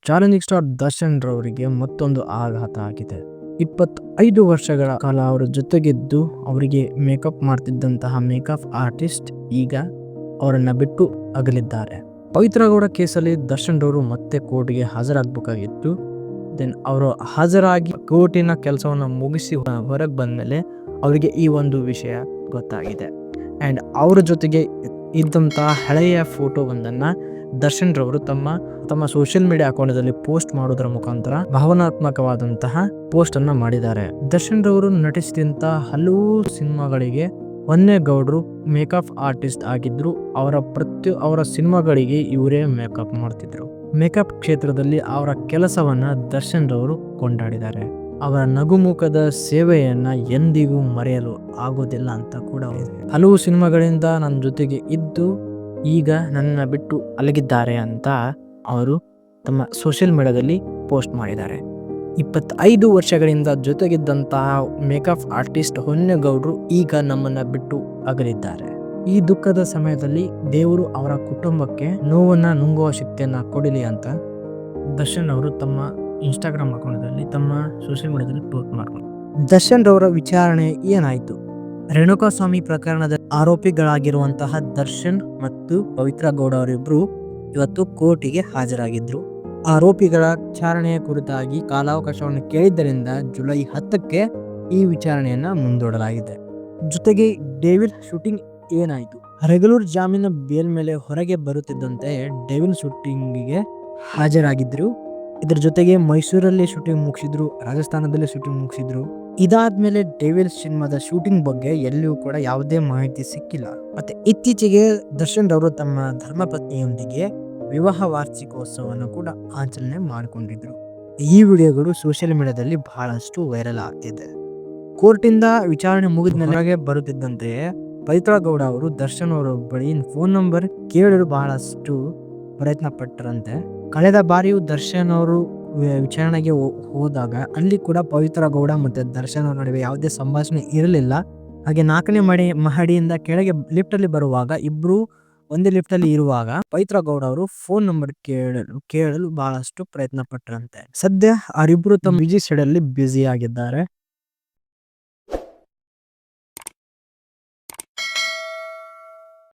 Challenging star Darshan ರವರಿಗೆ ಮತ್ತೊಂದು ಆಘಾತ ಆಗಿದೆ. 25 ವರ್ಷಗಳ ಕಾಲ ಅವರ ಜೊತೆಗಿದ್ದು ಅವರಿಗೆ ಮೇಕಪ್ ಮಾಡ್ತಿದ್ದಂತಹ ಮೇಕಪ್ ಆರ್ಟಿಸ್ಟ್ ಈಗ ಅವರನ್ನ ಬಿಟ್ಟು ಅಗಲಿದ್ದಾರೆ. ಪವಿತ್ರ ಗೌಡ ಕೇಸಲ್ಲಿ ದರ್ಶನ್ ರವರು ಮತ್ತೆ ಕೋರ್ಟ್ಗೆ ಹಾಜರಾಗಬೇಕಾಗಿತ್ತು. ದೆನ್ ಅವರು ಹಾಜರಾಗಿ ಕೋರ್ಟಿನ ಕೆಲಸವನ್ನು ಮುಗಿಸಿ ಹೊರಗೆ ಬಂದಮೇಲೆ ಅವರಿಗೆ ಈ ಒಂದು ವಿಷಯ ಗೊತ್ತಾಗಿದೆ. ಆ್ಯಂಡ್ ಅವರ ಜೊತೆಗೆ ಇದ್ದಂತಹ ಹಳೆಯ ಫೋಟೋ ಒಂದನ್ನು ದರ್ಶನ್ ರವರು ತಮ್ಮ ಸೋಷಿಯಲ್ ಮೀಡಿಯಾ ಅಕೌಂಟಲ್ಲಿ ಪೋಸ್ಟ್ ಮಾಡೋದರ ಮುಖಾಂತರ ಭಾವನಾತ್ಮಕವಾದಂತಹ ಪೋಸ್ಟ್ ಅನ್ನ ಮಾಡಿದ್ದಾರೆ. ದರ್ಶನ್ ರವರು ನಟಿಸಿದಂತಹ ಹಲವು ಸಿನಿಮಾಗಳಿಗೆ ಹೊನ್ನೇಗೌಡರು ಮೇಕಪ್ ಆರ್ಟಿಸ್ಟ್ ಆಗಿದ್ರು. ಅವರ ಸಿನಿಮಾಗಳಿಗೆ ಇವರೇ ಮೇಕಪ್ ಮಾಡ್ತಿದ್ರು. ಮೇಕಪ್ ಕ್ಷೇತ್ರದಲ್ಲಿ ಅವರ ಕೆಲಸವನ್ನ ದರ್ಶನ್ ರವರು ಕೊಂಡಾಡಿದ್ದಾರೆ. ಅವರ ನಗುಮುಖದ ಸೇವೆಯನ್ನ ಎಂದಿಗೂ ಮರೆಯಲು ಆಗೋದಿಲ್ಲ ಅಂತ ಕೂಡ ಹಲವು ಸಿನಿಮಾಗಳಿಂದ ನನ್ನ ಜೊತೆಗೆ ಇದ್ದು ಈಗ ನನ್ನ ಬಿಟ್ಟು ಅಲಗಿದ್ದಾರೆ ಅಂತ ಅವರು ತಮ್ಮ ಸೋಷಿಯಲ್ ಮೀಡಿಯಾದಲ್ಲಿ ಪೋಸ್ಟ್ ಮಾಡಿದ್ದಾರೆ. 25 ವರ್ಷಗಳಿಂದ ಜೊತೆಗಿದ್ದಂತಹ ಮೇಕಪ್ ಆರ್ಟಿಸ್ಟ್ ಹೊನ್ನೇಗೌಡರು ಈಗ ನಮ್ಮನ್ನ ಬಿಟ್ಟು ಅಗಲಿದ್ದಾರೆ. ಈ ದುಃಖದ ಸಮಯದಲ್ಲಿ ದೇವರು ಅವರ ಕುಟುಂಬಕ್ಕೆ ನೋವನ್ನ ನುಂಗುವ ಶಕ್ತಿಯನ್ನ ಕೊಡಲಿ ಅಂತ ದರ್ಶನ್ ಅವರು ತಮ್ಮ ಇನ್ಸ್ಟಾಗ್ರಾಮ್ ಅಕೌಂಟಲ್ಲಿ ತಮ್ಮ ಸೋಷಿಯಲ್ ಮೀಡಿಯಾದಲ್ಲಿ ಪೋಸ್ಟ್ ಮಾಡಿದ್ರು. ದರ್ಶನ್ ರವರ ವಿಚಾರಣೆ ಏನಾಯಿತು? ರೇಣುಕಾಸ್ವಾಮಿ ಪ್ರಕರಣದ ಆರೋಪಿಗಳಾಗಿರುವಂತಹ ದರ್ಶನ್ ಮತ್ತು ಪವಿತ್ರ ಗೌಡ ಅವರಿಬ್ರು ಇವತ್ತು ಕೋರ್ಟಿಗೆ ಹಾಜರಾಗಿದ್ರು. ಆರೋಪಿಗಳ ವಿಚಾರಣೆಯ ಕುರಿತಾಗಿ ಕಾಲಾವಕಾಶವನ್ನು ಕೇಳಿದ್ದರಿಂದ ಜುಲೈ 10ಕ್ಕೆ ಈ ವಿಚಾರಣೆಯನ್ನ ಮುಂದೂಡಲಾಗಿದೆ. ಜೊತೆಗೆ ಡೆವಿಲ್ ಶೂಟಿಂಗ್ ಏನಾಯಿತು? ರೆಗ್ಯುಲರ್ ಜಾಮೀನು ಬೇಲ್ ಮೇಲೆ ಹೊರಗೆ ಬರುತ್ತಿದ್ದಂತೆ ಡೆವಿಲ್ ಶೂಟಿಂಗಿಗೆ ಹಾಜರಾಗಿದ್ರು. ಇದರ ಜೊತೆಗೆ ಮೈಸೂರಲ್ಲಿ ಶೂಟಿಂಗ್ ಮುಗಿಸಿದ್ರು, ರಾಜಸ್ಥಾನದಲ್ಲಿ ಶೂಟಿಂಗ್ ಮುಗಿಸಿದ್ರು. ಇದಾದ್ಮೇಲೆ ಡೆವಿಲ್ ಸಿನಿಮಾದ ಶೂಟಿಂಗ್ ಬಗ್ಗೆ ಎಲ್ಲಿಯೂ ಕೂಡ ಯಾವುದೇ ಮಾಹಿತಿ ಸಿಕ್ಕಿಲ್ಲ. ಮತ್ತೆ ಇತ್ತೀಚೆಗೆ ದರ್ಶನ್ ರವರು ತಮ್ಮ ಧರ್ಮಪತ್ನಿಯೊಂದಿಗೆ ವಿವಾಹ ವಾರ್ಷಿಕೋತ್ಸವವನ್ನು ಕೂಡ ಆಚರಣೆ ಮಾಡಿಕೊಂಡಿದ್ರು. ಈ ವಿಡಿಯೋಗಳು ಸೋಷಿಯಲ್ ಮೀಡಿಯಾದಲ್ಲಿ ಬಹಳಷ್ಟು ವೈರಲ್ ಆಗ್ತಿದೆ. ಕೋರ್ಟಿಂದ ವಿಚಾರಣೆ ಮುಗಿದ ಮೇಲೆ ಬರುತ್ತಿದ್ದಂತೆಯೇ ಪವಿತ್ರ ಗೌಡ ಅವರು ದರ್ಶನ್ ಅವರ ಬಳಿ ಫೋನ್ ನಂಬರ್ ಕೇಳಲು ಬಹಳಷ್ಟು ಪ್ರಯತ್ನ ಪಟ್ಟರಂತೆ. ಕಳೆದ ಬಾರಿಯೂ ದರ್ಶನ್ ಅವರು ವಿಚಾರಣೆಗೆ ಹೋದಾಗ ಅಲ್ಲಿ ಕೂಡ ಪವಿತ್ರ ಗೌಡ ಮತ್ತೆ ದರ್ಶನ್ ಅವರ ನಡುವೆ ಯಾವುದೇ ಸಂಭಾಷಣೆ ಇರಲಿಲ್ಲ. ಹಾಗೆ 4ನೇ ಮಹಡಿಯಿಂದ ಕೆಳಗೆ ಲಿಫ್ಟ್ ಅಲ್ಲಿ ಬರುವಾಗ ಇಬ್ರು ಒಂದೇ ಲಿಫ್ಟ್ ಅಲ್ಲಿ ಇರುವಾಗ ಪವಿತ್ರ ಗೌಡ ಅವರು ಫೋನ್ ನಂಬರ್ ಕೇಳಲು ಬಹಳಷ್ಟು ಪ್ರಯತ್ನ ಪಟ್ಟರಂತೆ. ಸದ್ಯ ಅವರಿಬ್ರು ತಮ್ಮ ಬಿಜಿ ಸೈಡ್ ಅಲ್ಲಿ ಬ್ಯುಸಿ ಆಗಿದ್ದಾರೆ.